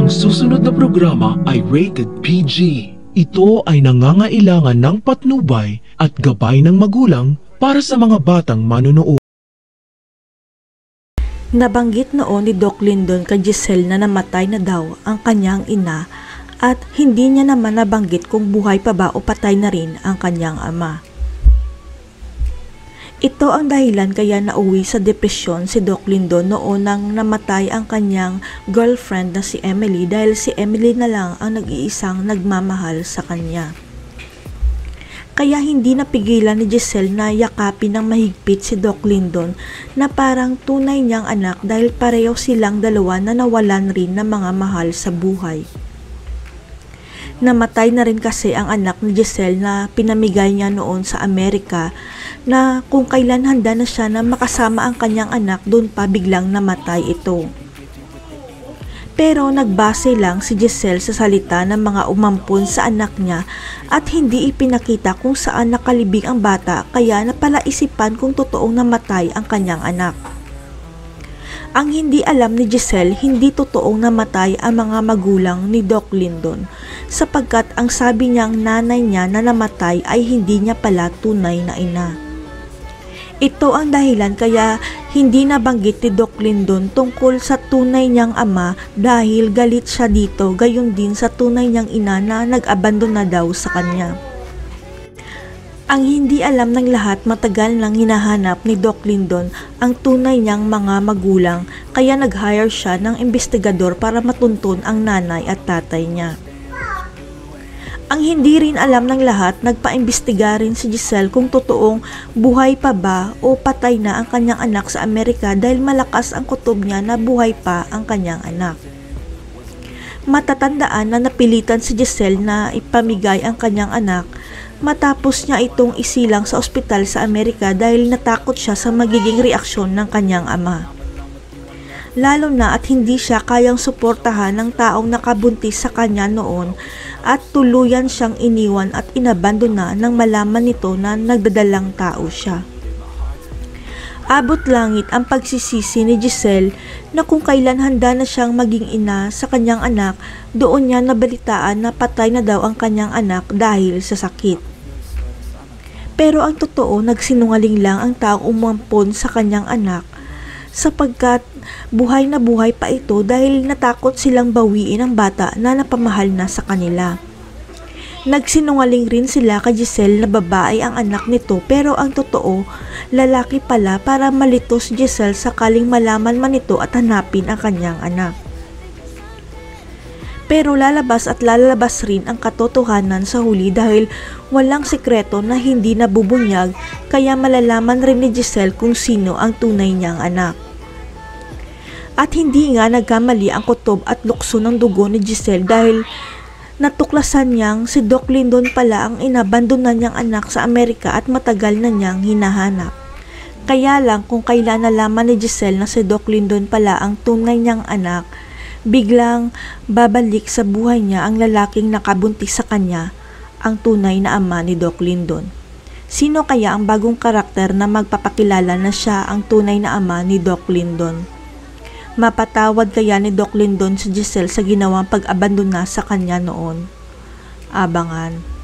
Ang susunod na programa ay rated PG. Ito ay nangangailangan ng patnubay at gabay ng magulang para sa mga batang manunood. Nabanggit noon ni Doc Lyndon kay Giselle na namatay na daw ang kanyang ina at hindi niya naman nabanggit kung buhay pa ba o patay na rin ang kanyang ama. Ito ang dahilan kaya nauwi sa depresyon si Doc Lyndon noon nang namatay ang kanyang girlfriend na si Emily dahil si Emily na lang ang nag-iisang nagmamahal sa kanya. Kaya hindi napigilan ni Giselle na yakapin ng mahigpit si Doc Lyndon na parang tunay niyang anak dahil pareho silang dalawa na nawalan rin ng mga mahal sa buhay. Namatay na rin kasi ang anak ni Giselle na pinamigay niya noon sa Amerika na kung kailan handa na siya na makasama ang kanyang anak doon pa biglang namatay ito. Pero nagbase lang si Giselle sa salita ng mga umampun sa anak niya at hindi ipinakita kung saan nakalibing ang bata kaya napalaisipan kung totoong namatay ang kanyang anak. Ang hindi alam ni Giselle, hindi totoong namatay ang mga magulang ni Doc Lyndon sapagkat ang sabi niyang nanay niya na namatay ay hindi niya pala tunay na ina. Ito ang dahilan kaya hindi nabanggit ni Doc Lyndon tungkol sa tunay niyang ama dahil galit siya dito gayon din sa tunay niyang ina na nag-abandon na daw sa kanya. Ang hindi alam ng lahat, matagal nang hinahanap ni Doc Lyndon ang tunay niyang mga magulang kaya nag-hire siya ng investigador para matuntun ang nanay at tatay niya. Ang hindi rin alam ng lahat, nagpa-imbestiga rin si Giselle kung totoong buhay pa ba o patay na ang kanyang anak sa Amerika dahil malakas ang kutob niya na buhay pa ang kanyang anak. Matatandaan na napilitan si Giselle na ipamigay ang kanyang anak matapos niya itong isilang sa ospital sa Amerika dahil natakot siya sa magiging reaksyon ng kanyang ama. Lalo na at hindi siya kayang suportahan ng taong nakabuntis sa kanya noon at tuluyan siyang iniwan at inabandona nang malaman nito na nagdadalang tao siya. Abot langit ang pagsisisi ni Giselle na kung kailan handa na siyang maging ina sa kanyang anak, doon niya nabalitaan na patay na daw ang kanyang anak dahil sa sakit. Pero ang totoo, nagsinungaling lang ang taong umampon sa kanyang anak sapagkat buhay na buhay pa ito dahil natakot silang bawiin ang bata na napamahal na sa kanila. Nagsinungaling rin sila kay Giselle na babae ang anak nito pero ang totoo, lalaki pala para malito si Giselle sakaling malaman man ito at hanapin ang kanyang anak. Pero lalabas at lalabas rin ang katotohanan sa huli dahil walang sekreto na hindi nabubunyag kaya malalaman rin ni Giselle kung sino ang tunay niyang anak. At hindi nga nagkamali ang kutob at lukso ng dugo ni Giselle dahil natuklasan niyang si Doc Lyndon pala ang inabandonan niyang anak sa Amerika at matagal na niyang hinahanap. Kaya lang kung kailan nalaman ni Giselle na si Doc Lyndon pala ang tunay niyang anak, biglang babalik sa buhay niya ang lalaking nakabuntis sa kanya, ang tunay na ama ni Doc Lyndon. Sino kaya ang bagong karakter na magpapakilala na siya ang tunay na ama ni Doc Lyndon? Mapatawad kaya ni Doc Lyndon si Giselle sa ginawang pag-abandona sa kanya noon? Abangan.